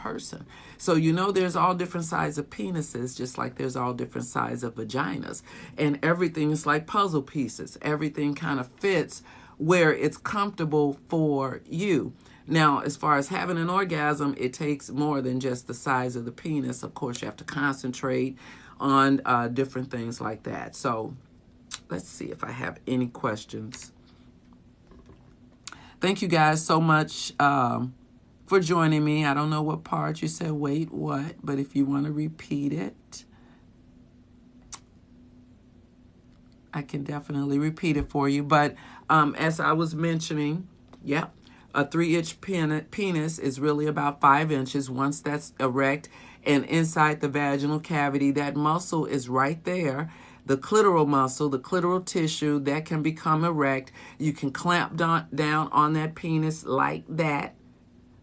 person. So there's all different sizes of penises, just like there's all different sizes of vaginas. And everything is like puzzle pieces. Everything kind of fits where it's comfortable for you. Now, as far as having an orgasm, it takes more than just the size of the penis. Of course, you have to concentrate on different things like that. So let's see if I have any questions. Thank you guys so much for joining me. I don't know what part you said, wait, what? But if you want to repeat it, I can definitely repeat it for you. But as I was mentioning, a 3-inch penis is really about 5 inches. Once that's erect and inside the vaginal cavity, that muscle is right there. The clitoral muscle, the clitoral tissue, that can become erect. You can clamp down on that penis like that,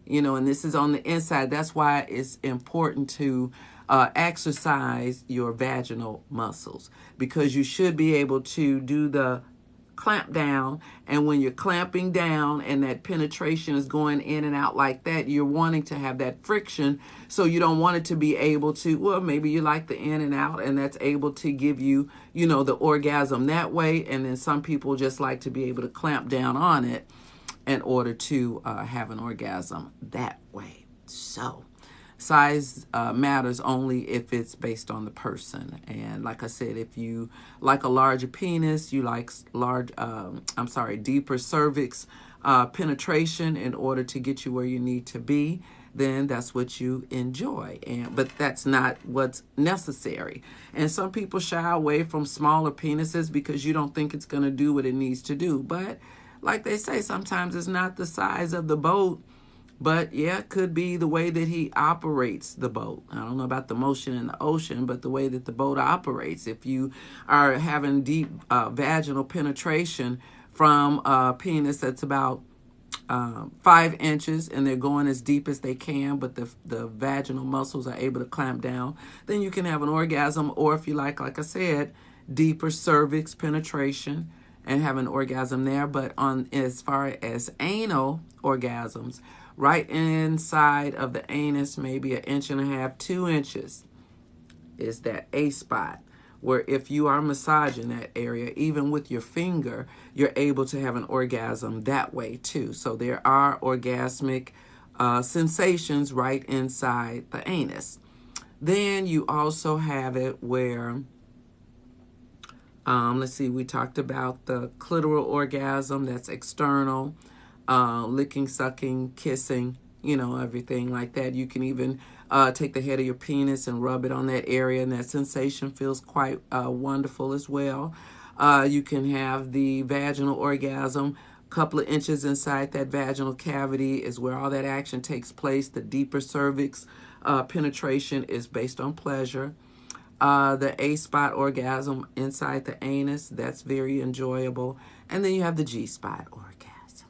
and this is on the inside. That's why it's important to exercise your vaginal muscles, because you should be able to do the clamp down. And when you're clamping down and that penetration is going in and out like that, you're wanting to have that friction. So you don't want it to be able to, well, maybe you like the in and out, and that's able to give you, the orgasm that way. And then some people just like to be able to clamp down on it in order to have an orgasm that way. So size matters only if it's based on the person. And like I said, if you like a larger penis, you like deeper cervix penetration in order to get you where you need to be, then that's what you enjoy. But that's not what's necessary. And some people shy away from smaller penises because you don't think it's going to do what it needs to do. But like they say, sometimes it's not the size of the boat, but it could be the way that he operates the boat. I don't know about the motion in the ocean, but the way that the boat operates. If you are having deep vaginal penetration from a penis that's about 5 inches, and they're going as deep as they can, but the vaginal muscles are able to clamp down, then you can have an orgasm. Or if you like I said, deeper cervix penetration and have an orgasm there. But as far as anal orgasms, right inside of the anus, maybe 1.5 inches, 2 inches, is that A spot, where if you are massaging that area, even with your finger, you're able to have an orgasm that way too. So there are orgasmic sensations right inside the anus. Then you also have it where, let's see, we talked about the clitoral orgasm, that's external, licking, sucking, kissing, everything like that. You can even take the head of your penis and rub it on that area, and that sensation feels quite wonderful as well. You can have the vaginal orgasm. A couple of inches inside that vaginal cavity is where all that action takes place. The deeper cervix penetration is based on pleasure. The A-spot orgasm inside the anus, that's very enjoyable. And then you have the G-spot orgasm.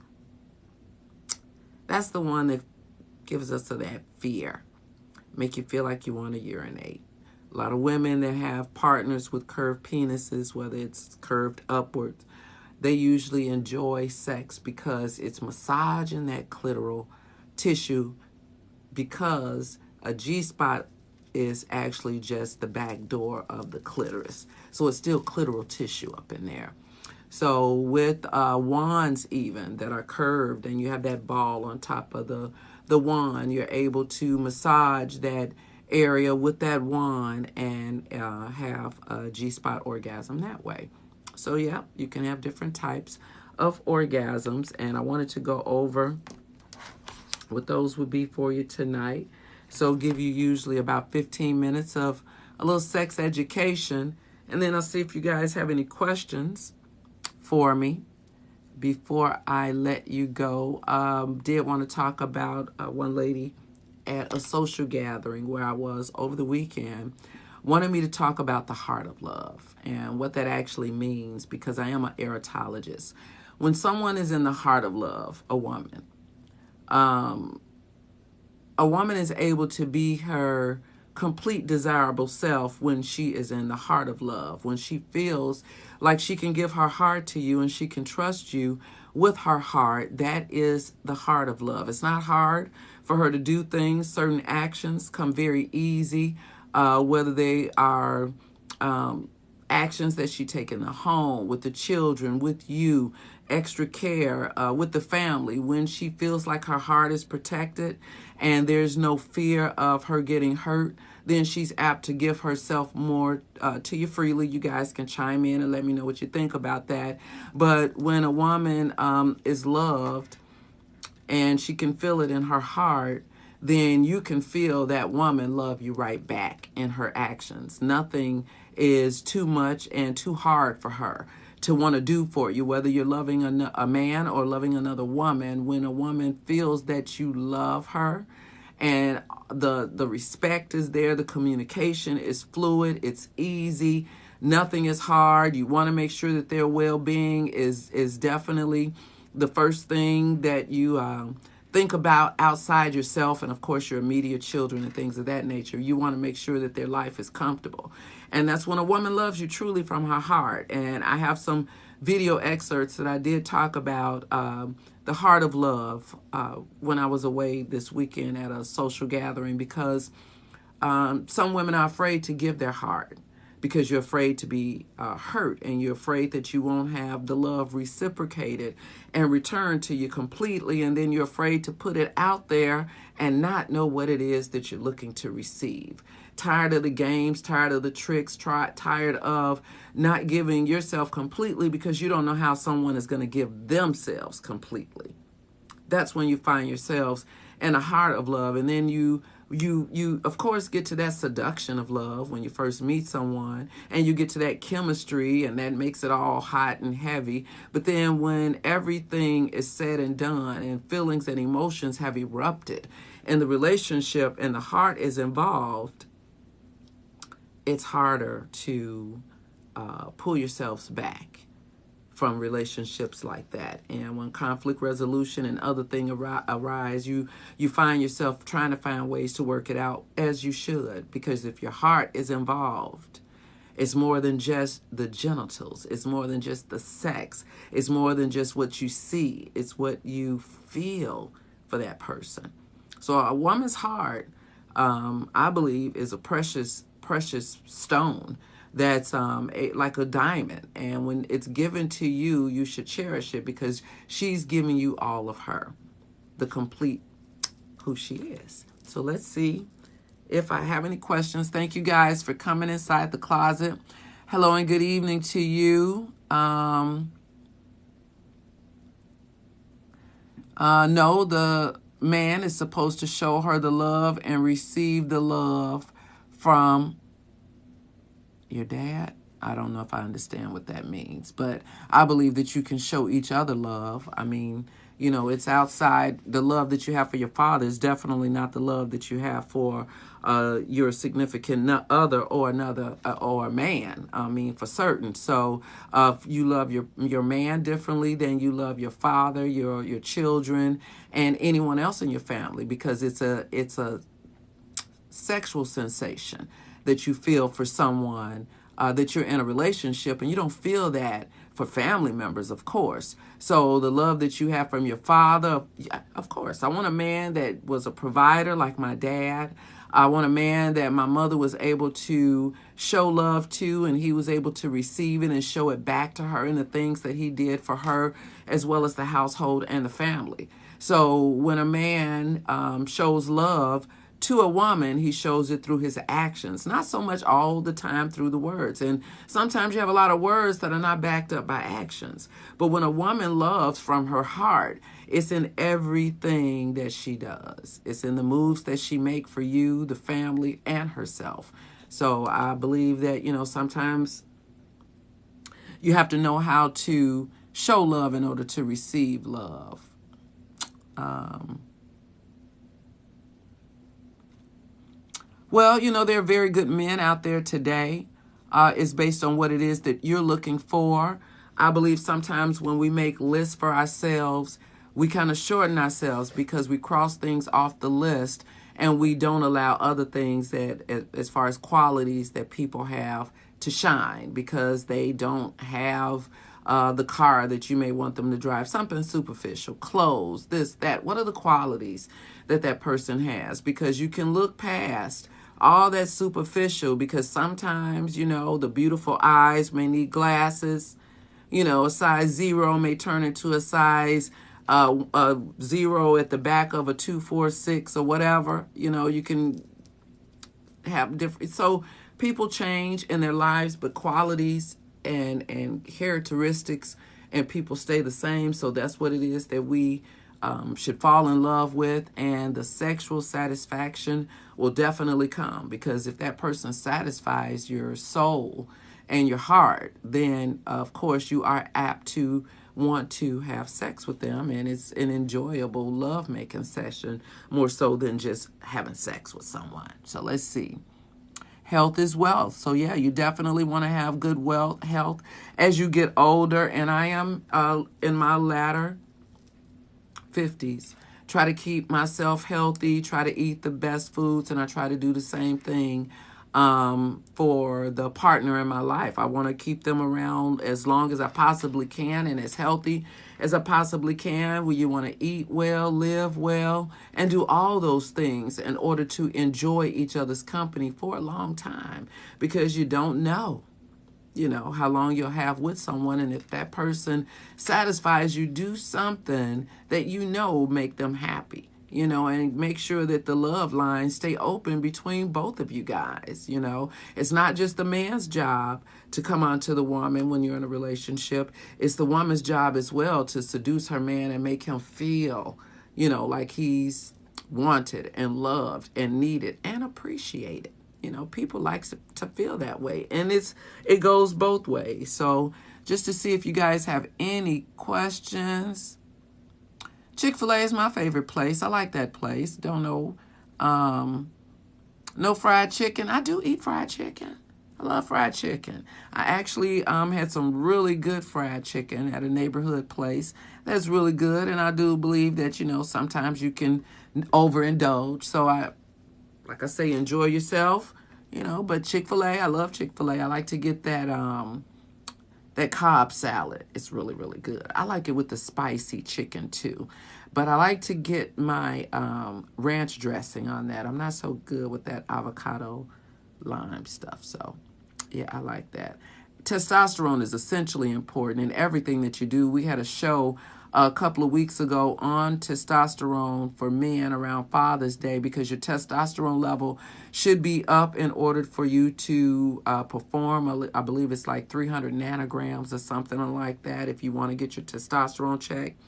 That's the one that gives us that fear, make you feel like you want to urinate. A lot of women that have partners with curved penises, whether it's curved upwards, they usually enjoy sex because it's massaging that clitoral tissue, because a G-spot is actually just the back door of the clitoris. So it's still clitoral tissue up in there. So with wands even that are curved, and you have that ball on top of the wand, you're able to massage that area with that wand and have a G-spot orgasm that way. So you can have different types of orgasms, and I wanted to go over what those would be for you tonight. So give you usually about 15 minutes of a little sex education, and then I'll see if you guys have any questions for me before I let you go. Did want to talk about one lady at a social gathering where I was over the weekend, wanted me to talk about the heart of love and what that actually means, because I am an erotologist. When someone is in the heart of love, a woman is able to be her complete desirable self when she is in the heart of love, when she feels like she can give her heart to you and she can trust you with her heart. That is the heart of love. It's not hard for her to do things. Certain actions come very easy, whether they are actions that she take in the home, with the children, with you, extra care, with the family. When she feels like her heart is protected and there's no fear of her getting hurt, then she's apt to give herself more to you freely. You guys can chime in and let me know what you think about that. But when a woman is loved and she can feel it in her heart, then you can feel that woman love you right back in her actions. Nothing is too much and too hard for her to want to do for you, whether you're loving a man or loving another woman. When a woman feels that you love her and the respect is there, the communication is fluid, it's easy, nothing is hard. You want to make sure that their well-being is definitely the first thing that you think about outside yourself and, of course, your immediate children and things of that nature. You want to make sure that their life is comfortable. And that's when a woman loves you truly from her heart. And I have some video excerpts that I did talk about the heart of love when I was away this weekend at a social gathering, because some women are afraid to give their heart because you're afraid to be hurt, and you're afraid that you won't have the love reciprocated and returned to you completely, and then you're afraid to put it out there and not know what it is that you're looking to receive. Tired of the games, tired of the tricks, tired of not giving yourself completely because you don't know how someone is going to give themselves completely. That's when you find yourselves in a heart of love. And then you of course get to that seduction of love when you first meet someone, and you get to that chemistry, and that makes it all hot and heavy. But then when everything is said and done and feelings and emotions have erupted and the relationship and the heart is involved, it's harder to pull yourselves back from relationships like that. And when conflict resolution and other things arise, you find yourself trying to find ways to work it out, as you should, because if your heart is involved, it's more than just the genitals. It's more than just the sex. It's more than just what you see. It's what you feel for that person. So a woman's heart, I believe, is a precious stone that's like a diamond. And when it's given to you, you should cherish it, because she's giving you all of her, the complete who she is. So let's see if I have any questions. Thank you guys for coming inside the closet. Hello and good evening to you. No, the man is supposed to show her the love and receive the love from your dad. I don't know if I understand what that means, but I believe that you can show each other love. I mean, you know, it's outside. The love that you have for your father is definitely not the love that you have for your significant other or another or a man. I mean, for certain. So if you love your man differently than you love your father, your children, and anyone else in your family, because it's a sexual sensation that you feel for someone that you're in a relationship, and you don't feel that for family members, of course. So the love that you have from your father, of course. I want a man that was a provider like my dad. I want a man that my mother was able to show love to, and he was able to receive it and show it back to her in the things that he did for her, as well as the household and the family. So when a man shows love to a woman, he shows it through his actions, not so much all the time through the words. And sometimes you have a lot of words that are not backed up by actions. But when a woman loves from her heart, it's in everything that she does. It's in the moves that she makes for you, the family, and herself. So I believe that, you know, sometimes you have to know how to show love in order to receive love. Well, you know, there are very good men out there today. It's based on what it is that you're looking for. I believe sometimes when we make lists for ourselves, we kind of shorten ourselves because we cross things off the list and we don't allow other things that, as far as qualities that people have, to shine, because they don't have the car that you may want them to drive, something superficial, clothes, this, that. What are the qualities that that person has? Because you can look past all that superficial, because sometimes, the beautiful eyes may need glasses. A size 0 may turn into a size a 0 at the back of a 246 or whatever. You can have different. So people change in their lives, but qualities and characteristics and people stay the same. So that's what it is that we should fall in love with, and the sexual satisfaction will definitely come, because if that person satisfies your soul and your heart, then of course you are apt to want to have sex with them, and it's an enjoyable love-making session more so than just having sex with someone. So let's see. Health is wealth. So yeah, you definitely want to have good health as you get older, and I am in my latter 50s. Try to keep myself healthy, try to eat the best foods, and I try to do the same thing for the partner in my life. I want to keep them around as long as I possibly can and as healthy as I possibly can. Where you want to eat well, live well, and do all those things in order to enjoy each other's company for a long time, because you don't know how long you'll have with someone. And if that person satisfies you, do something that make them happy, and make sure that the love lines stay open between both of you guys. It's not just the man's job to come onto the woman when you're in a relationship. It's the woman's job as well to seduce her man and make him feel, like he's wanted and loved and needed and appreciated. People like to feel that way, and it goes both ways. So just to see if you guys have any questions. Chick-fil-A is my favorite place. I like that place. Don't know. No fried chicken. I do eat fried chicken. I love fried chicken. I actually had some really good fried chicken at a neighborhood place. That's really good, and I do believe that, sometimes you can overindulge. So like I say, enjoy yourself, but Chick-fil-A, I love Chick-fil-A. I like to get that Cobb salad. It's really, really good. I like it with the spicy chicken too. But I like to get my ranch dressing on that. I'm not so good with that avocado lime stuff. So, yeah, I like that. Testosterone is essentially important in everything that you do. We had a show a couple of weeks ago on testosterone for men around Father's Day, because your testosterone level should be up in order for you to perform. I believe it's like 300 nanograms or something like that if you want to get your testosterone checked.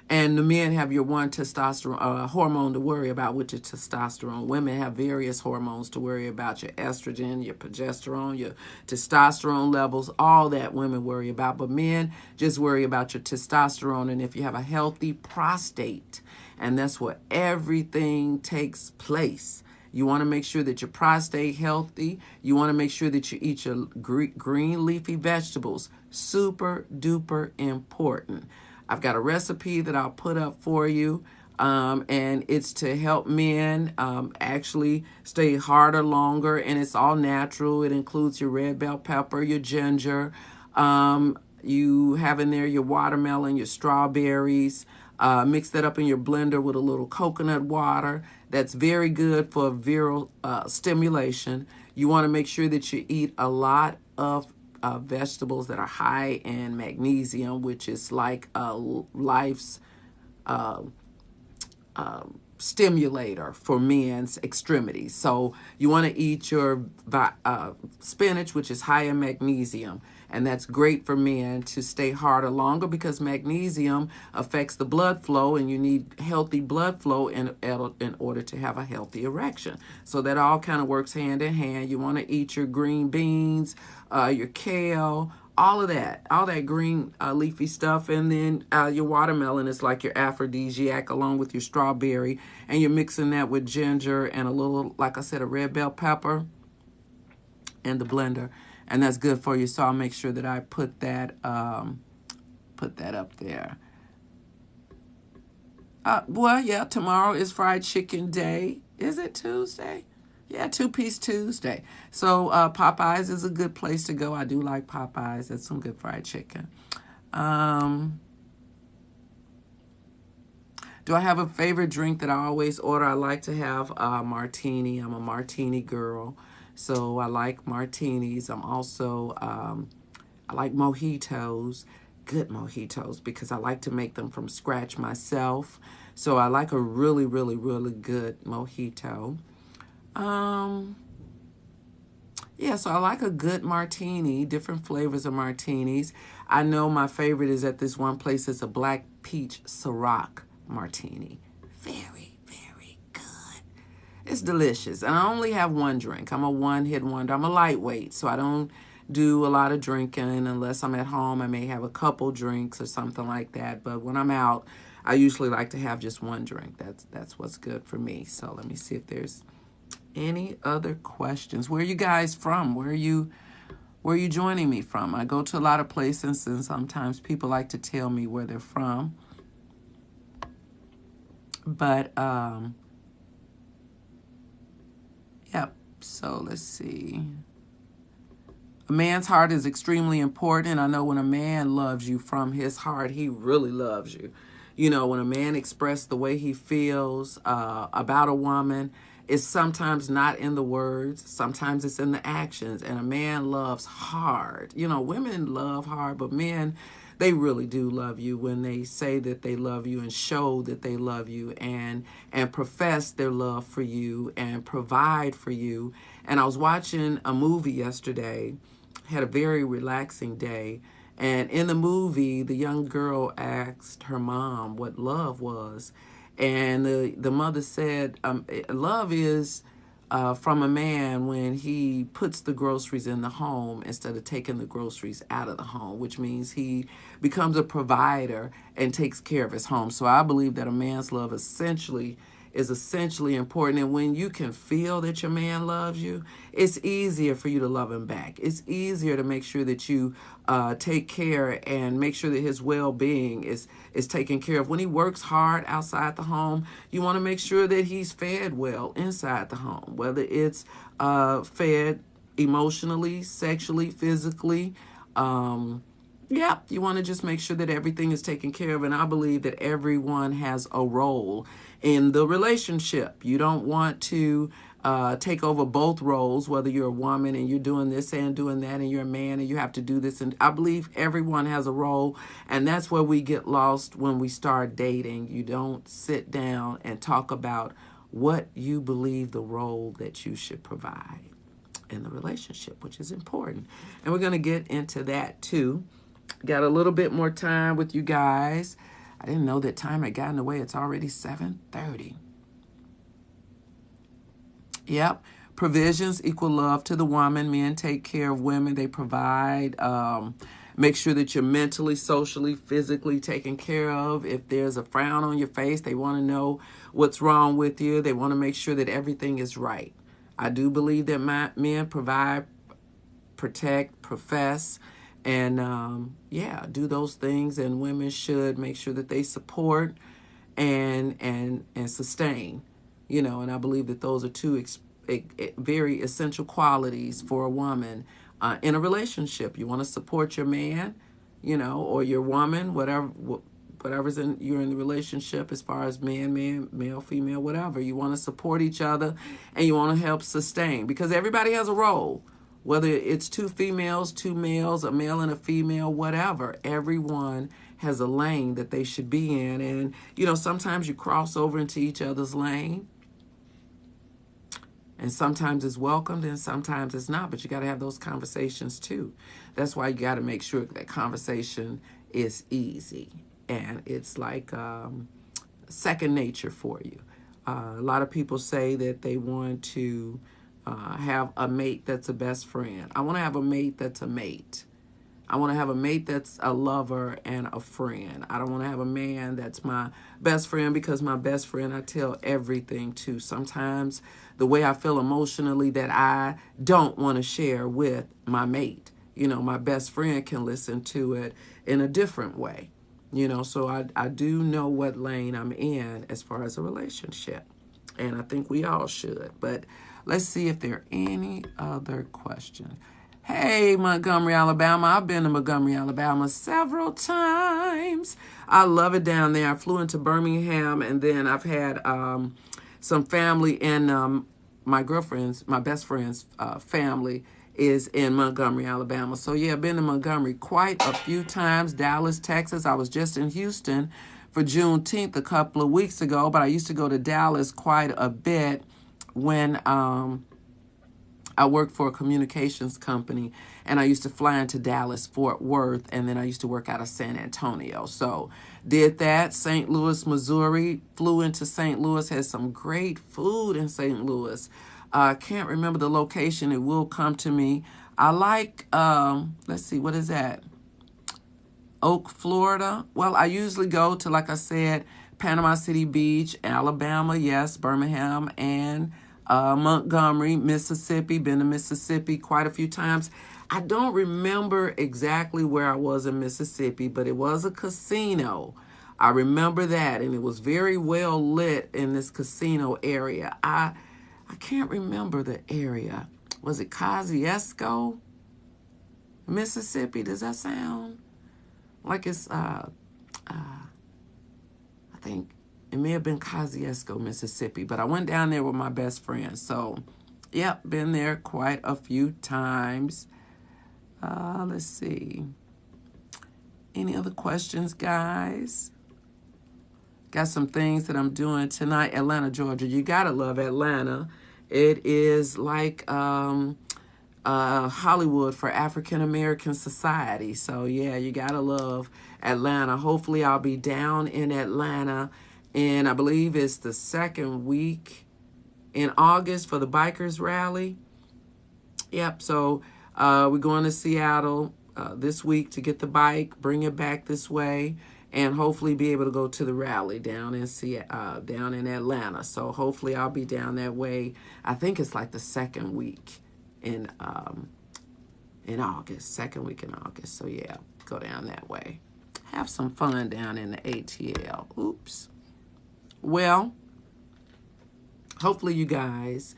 And the men have your one testosterone hormone to worry about, which is testosterone. Women have various hormones to worry about: your estrogen, your progesterone, your testosterone levels, all that women worry about. But men just worry about your testosterone. And if you have a healthy prostate, and that's where everything takes place. You want to make sure that your prostate healthy. You want to make sure that you eat your green leafy vegetables. Super duper important. I've got a recipe that I'll put up for you, and it's to help men actually stay harder longer, and it's all natural. It includes your red bell pepper, your ginger. You have in there your watermelon, your strawberries. Mix that up in your blender with a little coconut water. That's very good for virile stimulation. You want to make sure that you eat a lot of vegetables that are high in magnesium, which is like life's stimulator for men's extremities. So you want to eat your spinach, which is high in magnesium. And that's great for men to stay harder longer, because magnesium affects the blood flow, and you need healthy blood flow in order to have a healthy erection. So that all kind of works hand in hand. You want to eat your green beans, your kale, all that green leafy stuff. And then your watermelon is like your aphrodisiac, along with your strawberry. And you're mixing that with ginger and a little, like I said, a red bell pepper in the blender. And that's good for you. So I'll make sure that I put that up there. Well, yeah, tomorrow is fried chicken day. Is it Tuesday? Yeah, two-piece Tuesday. So Popeyes is a good place to go. I do like Popeyes. That's some good fried chicken. Um, do I have a favorite drink that I always order? I like to have a martini. I'm a martini girl. So I like martinis. I like mojitos, good mojitos, because I like to make them from scratch myself. So I like a really, really, really good mojito. Um, Yeah, so I like a good martini, different flavors of martinis. I know my favorite is at this one place. It's a black peach Ciroc martini. Very, very good. It's delicious. And I only have one drink. I'm a one-hit wonder. I'm a lightweight, so I don't do a lot of drinking unless I'm at home. I may have a couple drinks or something like that. But when I'm out, I usually like to have just one drink. That's what's good for me. So let me see if there's any other questions. Where are you guys from? Where are you joining me from? I go to a lot of places, and sometimes people like to tell me where they're from. But yep. So let's see. A man's heart is extremely important. I know when a man loves you from his heart, he really loves you. You know, when a man expresses the way he feels about a woman, it's sometimes not in the words, sometimes it's in the actions. And a man loves hard. You know, women love hard, but men, they really do love you when they say that they love you and show that they love you and profess their love for you and provide for you. And I was watching a movie yesterday, had a very relaxing day. And in the movie, the young girl asked her mom what love was. And the mother said, love is from a man when he puts the groceries in the home instead of taking the groceries out of the home, which means he becomes a provider and takes care of his home. So I believe that a man's love is essentially important. And when you can feel that your man loves you, it's easier for you to love him back. It's easier to make sure that you take care and make sure that his well-being is taken care of. When he works hard outside the home, you want to make sure that he's fed well inside the home, whether it's fed emotionally, sexually, physically. Yeah, you want to just make sure that everything is taken care of. And I believe that everyone has a role in the relationship. You don't want to take over both roles, whether you're a woman and you're doing this and doing that, and you're a man and you have to do this. And I believe everyone has a role. And that's where we get lost when we start dating. You don't sit down and talk about what you believe the role that you should provide in the relationship, which is important. And we're going to get into that too. Got a little bit more time with you guys. I didn't know that time had gotten away. It's already 7:30. Yep. Provisions equal love to the woman. Men take care of women. They provide. Make sure that you're mentally, socially, physically taken care of. If there's a frown on your face, they want to know what's wrong with you. They want to make sure that everything is right. I do believe that men provide, protect, profess, and do those things. And women should make sure that they support and sustain. And I believe that those are two very essential qualities for a woman in a relationship. You want to support your man, or your woman, whatever's you're in the relationship, as far as man, male, female, whatever. You want to support each other, and you want to help sustain, because everybody has a role. Whether it's two females, two males, a male and a female, whatever, everyone has a lane that they should be in. And, sometimes you cross over into each other's lane. And sometimes it's welcomed and sometimes it's not. But you got to have those conversations too. That's why you got to make sure that conversation is easy. And it's like second nature for you. A lot of people say that they want to have a mate that's a best friend. I want to have a mate that's a mate. I want to have a mate that's a lover and a friend. I don't want to have a man that's my best friend, because my best friend I tell everything to. Sometimes the way I feel emotionally that I don't want to share with my mate. My best friend can listen to it in a different way. So I do know what lane I'm in as far as a relationship. And I think we all should. But let's see if there are any other questions. Hey, Montgomery, Alabama. I've been to Montgomery, Alabama several times. I love it down there. I flew into Birmingham, and then I've had some family in my girlfriend's, my best friend's family is in Montgomery, Alabama. So, yeah, I've been to Montgomery quite a few times. Dallas, Texas. I was just in Houston for Juneteenth a couple of weeks ago, but I used to go to Dallas quite a bit when I worked for a communications company, and I used to fly into Dallas, Fort Worth, and then I used to work out of San Antonio. So did that. St. Louis, Missouri, flew into St. Louis, had some great food in St. Louis. I can't remember the location. It will come to me. I like, let's see, what is that? Oak, Florida. Well, I usually go to, like I said, Panama City Beach, Alabama, yes, Birmingham, and Montgomery, Mississippi. Been to Mississippi quite a few times. I don't remember exactly where I was in Mississippi, but it was a casino. I remember that, and it was very well lit in this casino area. I can't remember the area. Was it Kosciuszko, Mississippi? Does that sound like it's, I think it may have been Kosciuszko, Mississippi, but I went down there with my best friend. So, yep, been there quite a few times. Let's see. Any other questions, guys? Got some things that I'm doing tonight. Atlanta, Georgia. You gotta love Atlanta. It is like Hollywood for African American society. So yeah, you gotta love Atlanta. Hopefully I'll be down in Atlanta, and I believe it's the second week in August for the bikers rally. Yep. So we're going to Seattle this week to get the bike, bring it back this way, and hopefully be able to go to the rally down in down in Atlanta. So hopefully I'll be down that way. I think it's like the second week in August, second week in August. So yeah, go down that way. Have some fun down in the ATL. Oops. Well, hopefully you guys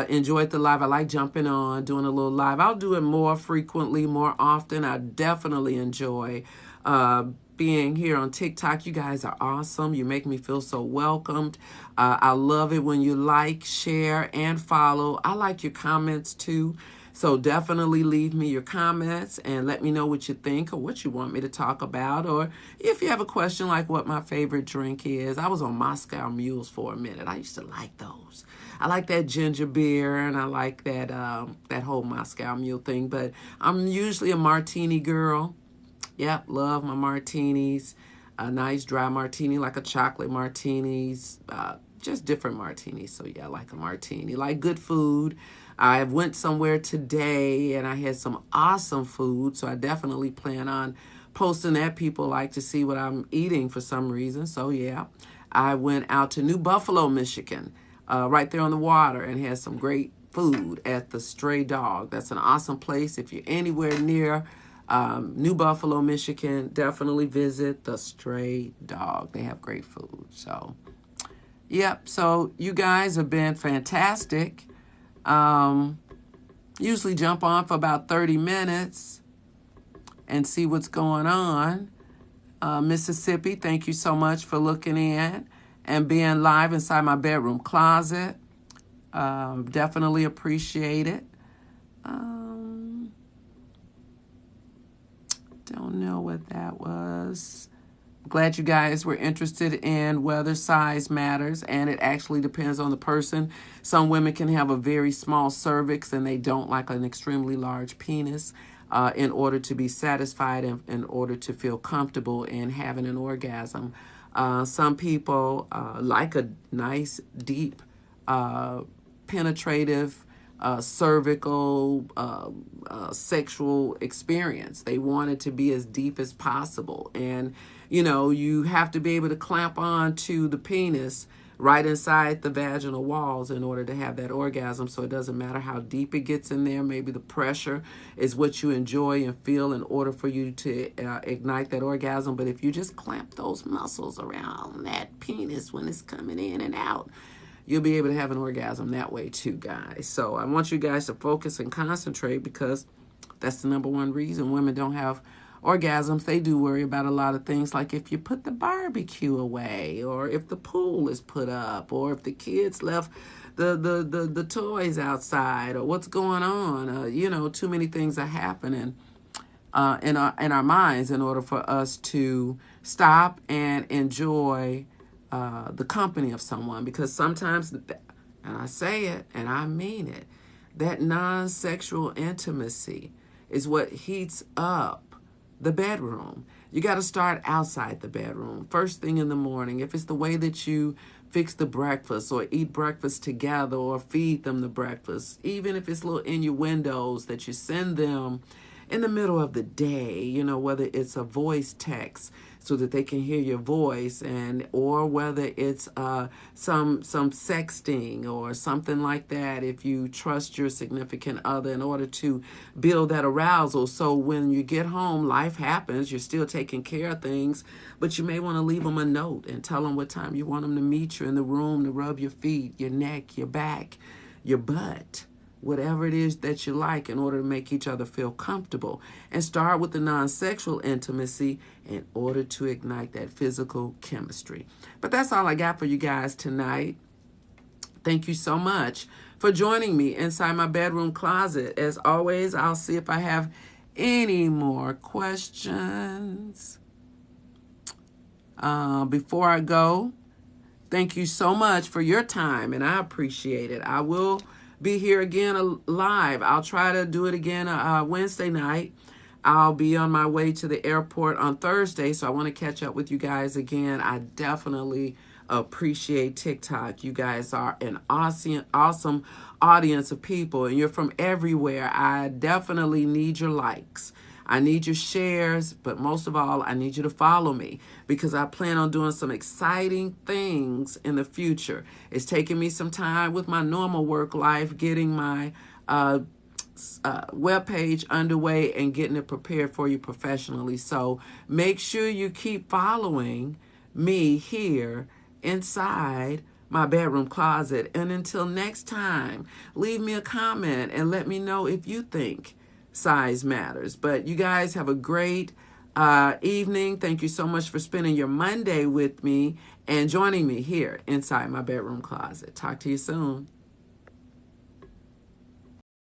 enjoyed the live. I like jumping on, doing a little live. I'll do it more frequently, more often. I definitely enjoy being here on TikTok. You guys are awesome. You make me feel so welcomed. I love it when you like, share, and follow. I like your comments too. So definitely leave me your comments and let me know what you think or what you want me to talk about. Or if you have a question like what my favorite drink is. I was on Moscow Mules for a minute. I used to like those. I like that ginger beer, and I like that that whole Moscow Mule thing. But I'm usually a martini girl. Yep, love my martinis. A nice dry martini, like a chocolate martinis. Just different martinis. So yeah, I like a martini. Like good food. I went somewhere today and I had some awesome food. So I definitely plan on posting that. People like to see what I'm eating for some reason. So yeah, I went out to New Buffalo, Michigan, right there on the water, and had some great food at the Stray Dog. That's an awesome place. If you're anywhere near New Buffalo, Michigan, definitely visit the Stray Dog. They have great food. So, yep. So you guys have been fantastic. Usually jump on for about 30 minutes and see what's going on. Mississippi, thank you so much for looking in and being live inside my bedroom closet. Definitely appreciate it. Don't know what that was. Glad you guys were interested in whether size matters, and it actually depends on the person. Some women can have a very small cervix and they don't like an extremely large penis in order to be satisfied and in order to feel comfortable in having an orgasm. Some people like a nice, deep, penetrative, cervical, sexual experience. They want it to be as deep as possible. And, you know, you have to be able to clamp on to the penis right inside the vaginal walls in order to have that orgasm. So it doesn't matter how deep it gets in there. Maybe the pressure is what you enjoy and feel in order for you to ignite that orgasm. But if you just clamp those muscles around that penis when it's coming in and out, you'll be able to have an orgasm that way too, guys. So I want you guys to focus and concentrate, because that's the number one reason women don't have orgasms. They do worry about a lot of things, like if you put the barbecue away, or if the pool is put up, or if the kids left the toys outside, or what's going on. Too many things are happening in our minds in order for us to stop and enjoy the company of someone. Because sometimes, and I say it and I mean it, that non-sexual intimacy is what heats up the bedroom. You got to start outside the bedroom, first thing in the morning. If it's the way that you fix the breakfast, or eat breakfast together, or feed them the breakfast, even if it's little innuendos that you send them in the middle of the day, whether it's a voice text so that they can hear your voice, or whether it's some sexting or something like that, if you trust your significant other, in order to build that arousal. So when you get home, life happens, you're still taking care of things, but you may want to leave them a note and tell them what time you want them to meet you in the room to rub your feet, your neck, your back, your butt, whatever it is that you like, in order to make each other feel comfortable. And start with the non-sexual intimacy in order to ignite that physical chemistry. But that's all I got for you guys tonight. Thank you so much for joining me inside my bedroom closet. As always, I'll see if I have any more questions. Before I go, thank you so much for your time, and I appreciate it. I will be here again live. I'll try to do it again Wednesday night. I'll be on my way to the airport on Thursday, so I want to catch up with you guys again. I definitely appreciate TikTok. You guys are an awesome audience of people, and you're from everywhere. I definitely need your likes. I need your shares, but most of all, I need you to follow me, because I plan on doing some exciting things in the future. It's taking me some time with my normal work life, getting my webpage underway and getting it prepared for you professionally. So make sure you keep following me here inside my bedroom closet. And until next time, leave me a comment and let me know if you think size matters. But you guys have a great evening. Thank you so much for spending your Monday with me and joining me here inside my bedroom closet. Talk to you soon.